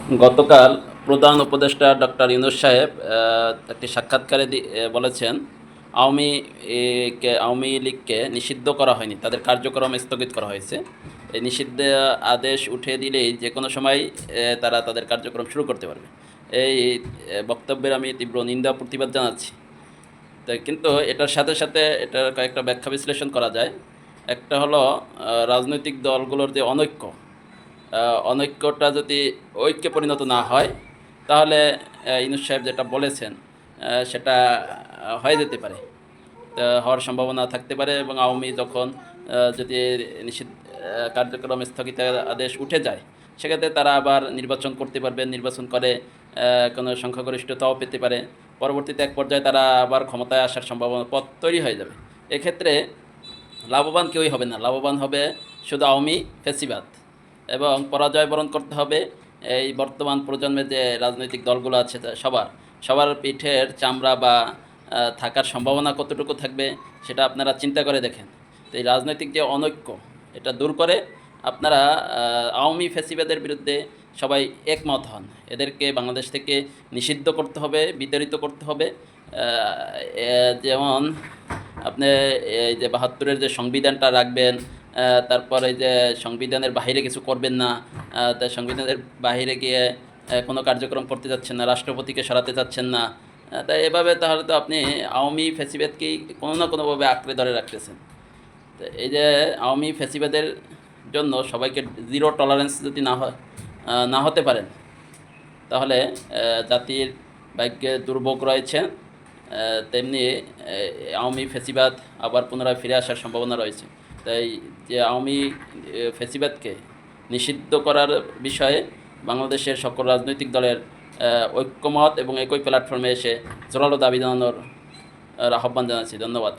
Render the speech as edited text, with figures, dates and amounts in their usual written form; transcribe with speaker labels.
Speaker 1: গতকাল প্রধান উপদেষ্টা ডক্টর ইউনূস সাহেব একটি সাক্ষাৎকারে বলেছেন, আওয়ামী আওয়ামী লীগকে নিষিদ্ধ করা হয়নি, তাদের কার্যক্রম স্থগিত করা হয়েছে। এই নিষিদ্ধ আদেশ উঠিয়ে দিলেই যে কোনো সময় তারা তাদের কার্যক্রম শুরু করতে পারবে। এই বক্তব্যের আমি তীব্র নিন্দা প্রতিবাদ জানাচ্ছি। কিন্তু এটার সাথে সাথে এটার কয়েকটা ব্যাখ্যা বিশ্লেষণ করা যায়। একটা হলো রাজনৈতিক দলগুলোর যে অনৈক্যটা যদি ঐক্যে পরিণত না হয়, তাহলে ইউনূস সাহেব যেটা বলেছেন সেটা হয়ে যেতে পারে, হওয়ার সম্ভাবনা থাকতে পারে। এবং আওয়ামী যখন যদি নিষিদ্ধ কার্যক্রম স্থগিতের আদেশ উঠে যায়, সেক্ষেত্রে তারা আবার নির্বাচন করতে পারবে, নির্বাচন করে কোনো সংখ্যাগরিষ্ঠতাও পেতে পারে। পরবর্তীতে এক পর্যায়ে তারা আবার ক্ষমতায় আসার সম্ভাবনা পথ তৈরি হয়ে যাবে। এক্ষেত্রে লাভবান কেউই হবে না, লাভবান হবে শুধু আওয়ামী ফ্যাসিবাদ। এবং পরাজয় বরণ করতে হবে এই বর্তমান প্রজন্মের যে রাজনৈতিক দলগুলো আছে সবার পিঠের চামড়া বা থাকার সম্ভাবনা কতটুকু থাকবে সেটা আপনারা চিন্তা করে দেখেন। তো এই রাজনৈতিক যে অনৈক্য, এটা দূর করে আপনারা আওয়ামী ফ্যাসিবাদের বিরুদ্ধে সবাই একমত হন। এদেরকে বাংলাদেশ থেকে নিষিদ্ধ করতে হবে, বিতাড়িত করতে হবে। যেমন আপনি এই যে ৭২-এর যে সংবিধানটা রাখবেন, তারপরে যে সংবিধানের বাহিরে কিছু করবেন না, তাই সংবিধানের বাহিরে গিয়ে কোনো কার্যক্রম করতে যাচ্ছেন না, রাষ্ট্রপতিকে সরাতে যাচ্ছেন না। তাই এভাবে তাহলে তো আপনি আওয়ামী ফ্যাসিবাদকেই কোনো না কোনোভাবে আঁকড়ে ধরে রাখতেছেন। তো এই যে আওয়ামী ফ্যাসিবাদের জন্য সবাইকে জিরো টলারেন্স যদি না হতে পারেন, তাহলে জাতির ভাগ্যে দুর্ভোগ রয়েছে। তেমনি আওয়ামী ফ্যাসিবাদ আবার পুনরায় ফিরে আসার সম্ভাবনা রয়েছে। তাই যে আওয়ামী ফ্যাসিবাদকে নিষিদ্ধ করার বিষয়ে বাংলাদেশের সকল রাজনৈতিক দলের ঐক্যমত এবং একই প্ল্যাটফর্মে এসে জোরালো দাবি জানানোর আহ্বান জানাচ্ছি। ধন্যবাদ।